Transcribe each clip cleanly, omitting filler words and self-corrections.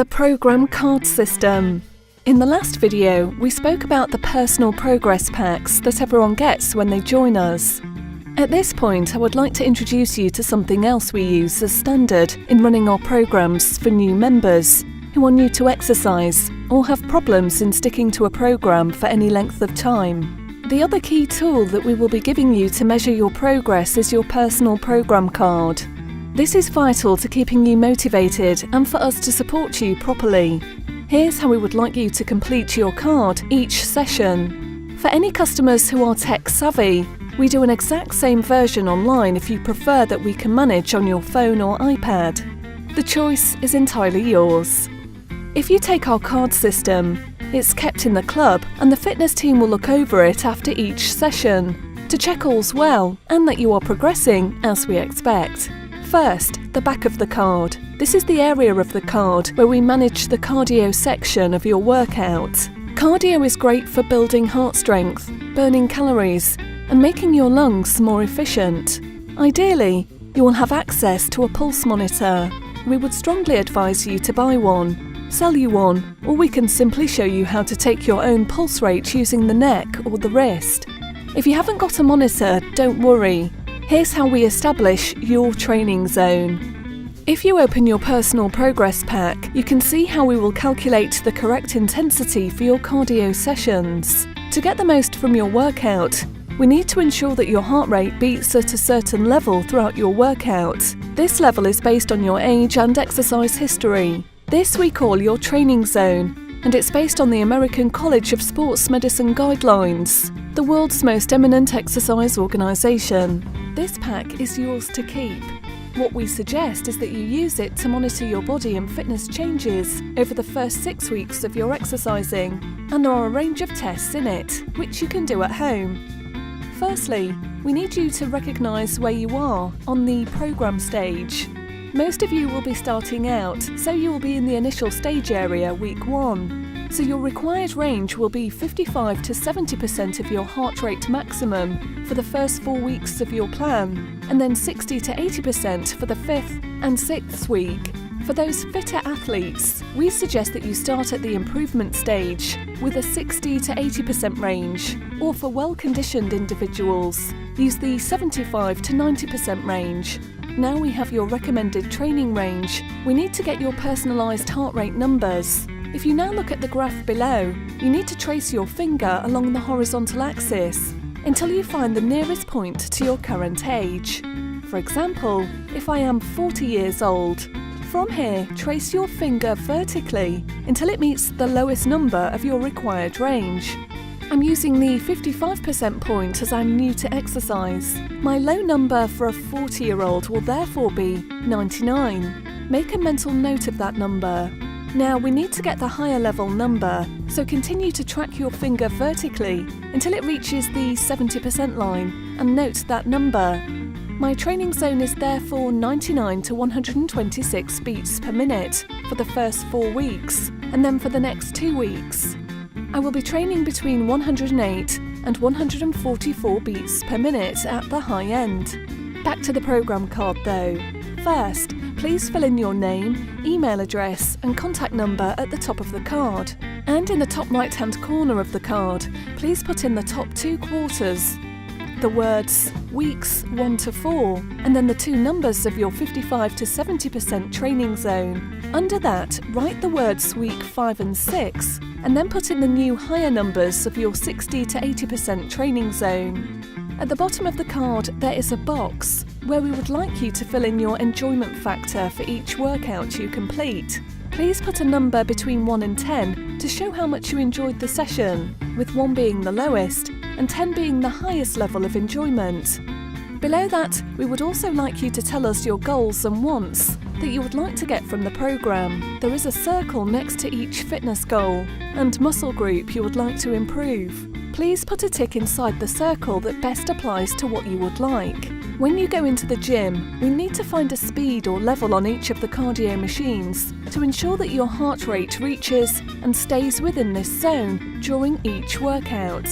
The program card system. In the last video, we spoke about the personal progress packs that everyone gets when they join us. At this point, I would like to introduce you to something else we use as standard in running our programs for new members who are new to exercise or have problems in sticking to a program for any length of time. The other key tool that we will be giving you to measure your progress is your personal program card. This is vital to keeping you motivated and for us to support you properly. Here's how we would like you to complete your card each session. For any customers who are tech savvy, we do an exact same version online if you prefer that we can manage on your phone or iPad. The choice is entirely yours. If you take our card system, it's kept in the club and the fitness team will look over it after each session to check all's well and that you are progressing as we expect. First, the back of the card. This is the area of the card where we manage the cardio section of your workout. Cardio is great for building heart strength, burning calories, and making your lungs more efficient. Ideally, you will have access to a pulse monitor. We would strongly advise you to buy one, sell you one, or we can simply show you how to take your own pulse rate using the neck or the wrist. If you haven't got a monitor, don't worry. Here's how we establish your training zone. If you open your personal progress pack, you can see how we will calculate the correct intensity for your cardio sessions. To get the most from your workout, we need to ensure that your heart rate beats at a certain level throughout your workout. This level is based on your age and exercise history. This we call your training zone, and it's based on the American College of Sports Medicine guidelines, the world's most eminent exercise organisation. This pack is yours to keep. What we suggest is that you use it to monitor your body and fitness changes over the first 6 weeks of your exercising, and there are a range of tests in it, which you can do at home. Firstly, we need you to recognise where you are on the program stage. Most of you will be starting out, so you will be in the initial stage area week 1. So your required range will be 55 to 70% of your heart rate maximum for the first 4 weeks of your plan, and then 60 to 80% for the 5th and 6th week. For those fitter athletes, we suggest that you start at the improvement stage with a 60 to 80% range, or for well-conditioned individuals, use the 75 to 90% range. Now we have your recommended training range, we need to get your personalised heart rate numbers. If you now look at the graph below, you need to trace your finger along the horizontal axis until you find the nearest point to your current age. For example, if I am 40 years old, from here trace your finger vertically until it meets the lowest number of your required range. I'm using the 55% point as I'm new to exercise. My low number for a 40-year-old will therefore be 99. Make a mental note of that number. Now we need to get the higher level number, so continue to track your finger vertically until it reaches the 70% line and note that number. My training zone is therefore 99 to 126 beats per minute for the first 4 weeks, and then for the next 2 weeks. I will be training between 108 and 144 beats per minute at the high end. Back to the program card though. First, please fill in your name, email address and contact number at the top of the card. And in the top right-hand corner of the card, please put in the top 2 quarters, the words weeks 1 to 4, and then the 2 numbers of your 55 to 70% training zone. Under that, write the words week 5 and 6, and then put in the new higher numbers of your 60 to 80% training zone. At the bottom of the card, there is a box where we would like you to fill in your enjoyment factor for each workout you complete. Please put a number between 1 and 10 to show how much you enjoyed the session, with 1 being the lowest and 10 being the highest level of enjoyment. Below that, we would also like you to tell us your goals and wants that you would like to get from the program. There is a circle next to each fitness goal and muscle group you would like to improve. Please put a tick inside the circle that best applies to what you would like. When you go into the gym, we need to find a speed or level on each of the cardio machines to ensure that your heart rate reaches and stays within this zone during each workout.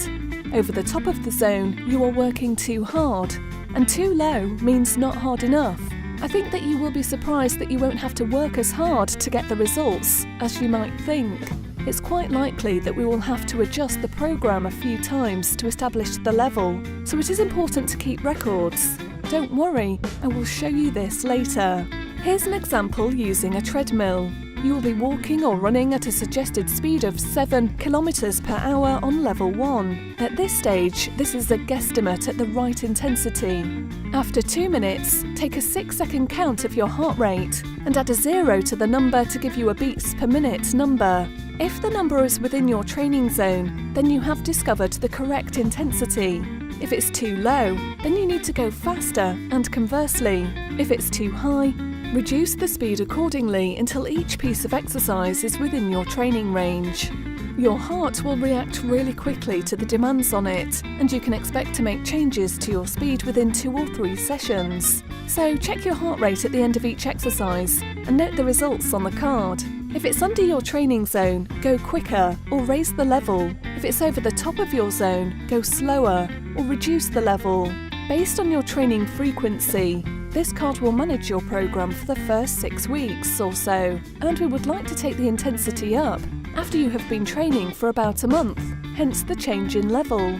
Over the top of the zone, you are working too hard, and too low means not hard enough. I think that you will be surprised that you won't have to work as hard to get the results as you might think. It's quite likely that we will have to adjust the program a few times to establish the level, so it is important to keep records. Don't worry, I will show you this later. Here's an example using a treadmill. You will be walking or running at a suggested speed of 7 km per hour on level 1. At this stage, this is a guesstimate at the right intensity. After 2 minutes, take a 6-second count of your heart rate and add a 0 to the number to give you a beats per minute number. If the number is within your training zone, then you have discovered the correct intensity. If it's too low, then you need to go faster, and conversely, if it's too high, reduce the speed accordingly until each piece of exercise is within your training range. Your heart will react really quickly to the demands on it, and you can expect to make changes to your speed within 2 or 3 sessions. So check your heart rate at the end of each exercise and note the results on the card. If it's under your training zone, go quicker or raise the level. If it's over the top of your zone, go slower or reduce the level. Based on your training frequency, this card will manage your program for the first 6 weeks or so, and we would like to take the intensity up after you have been training for about a month, hence the change in level.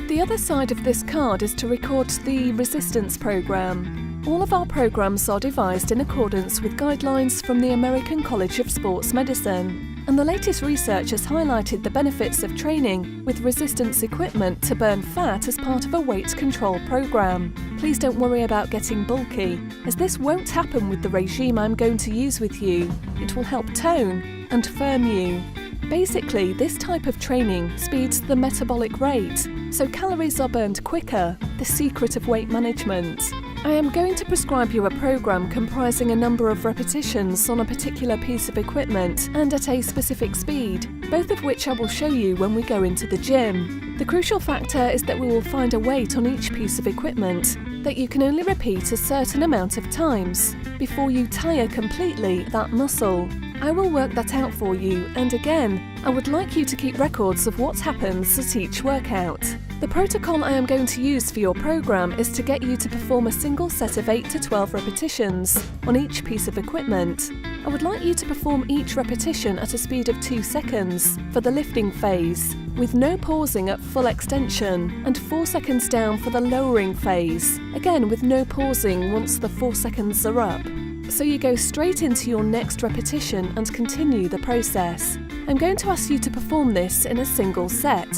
The other side of this card is to record the resistance program. All of our programs are devised in accordance with guidelines from the American College of Sports Medicine, and the latest research has highlighted the benefits of training with resistance equipment to burn fat as part of a weight control program. Please don't worry about getting bulky, as this won't happen with the regime I'm going to use with you. It will help tone and firm you. Basically, this type of training speeds the metabolic rate, so calories are burned quicker, the secret of weight management. I am going to prescribe you a program comprising a number of repetitions on a particular piece of equipment and at a specific speed, both of which I will show you when we go into the gym. The crucial factor is that we will find a weight on each piece of equipment that you can only repeat a certain amount of times before you tire completely that muscle. I will work that out for you, and again, I would like you to keep records of what happens at each workout. The protocol I am going to use for your program is to get you to perform a single set of 8 to 12 repetitions on each piece of equipment. I would like you to perform each repetition at a speed of 2 seconds for the lifting phase, with no pausing at full extension, and 4 seconds down for the lowering phase, again with no pausing once the 4 seconds are up. So you go straight into your next repetition and continue the process. I'm going to ask you to perform this in a single set.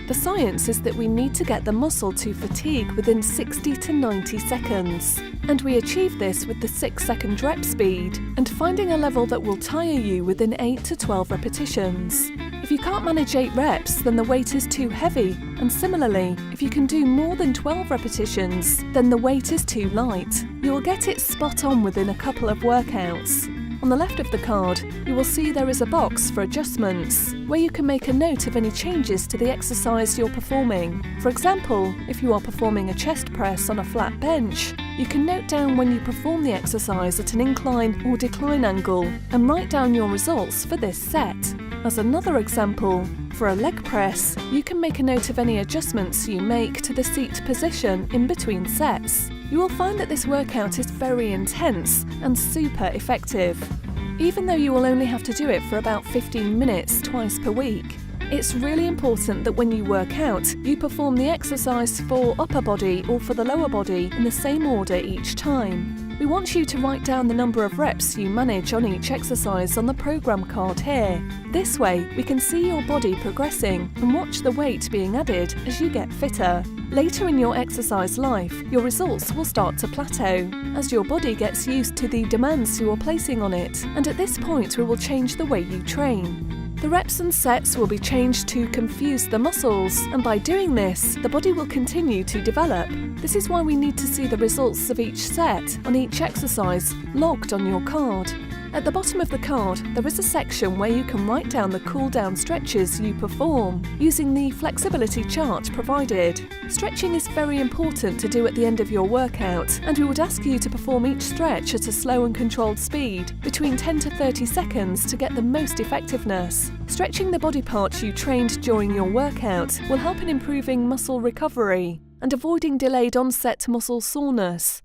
The science is that we need to get the muscle to fatigue within 60 to 90 seconds. And we achieve this with the 6-second rep speed and finding a level that will tire you within 8 to 12 repetitions. If you can't manage 8 reps, then the weight is too heavy, and similarly, if you can do more than 12 repetitions, then the weight is too light. You will get it spot on within a couple of workouts. On the left of the card, you will see there is a box for adjustments, where you can make a note of any changes to the exercise you're performing. For example, if you are performing a chest press on a flat bench, you can note down when you perform the exercise at an incline or decline angle and write down your results for this set. As another example, for a leg press, you can make a note of any adjustments you make to the seat position in between sets. You will find that this workout is very intense and super effective. Even though you will only have to do it for about 15 minutes twice per week, it's really important that when you work out, you perform the exercise for upper body or for the lower body in the same order each time. We want you to write down the number of reps you manage on each exercise on the program card here. This way, we can see your body progressing and watch the weight being added as you get fitter. Later in your exercise life, your results will start to plateau as your body gets used to the demands you are placing on it, and at this point we will change the way you train. The reps and sets will be changed to confuse the muscles, and by doing this, the body will continue to develop. This is why we need to see the results of each set on each exercise logged on your card. At the bottom of the card, there is a section where you can write down the cool-down stretches you perform using the flexibility chart provided. Stretching is very important to do at the end of your workout, and we would ask you to perform each stretch at a slow and controlled speed, between 10 to 30 seconds to get the most effectiveness. Stretching the body parts you trained during your workout will help in improving muscle recovery and avoiding delayed onset muscle soreness.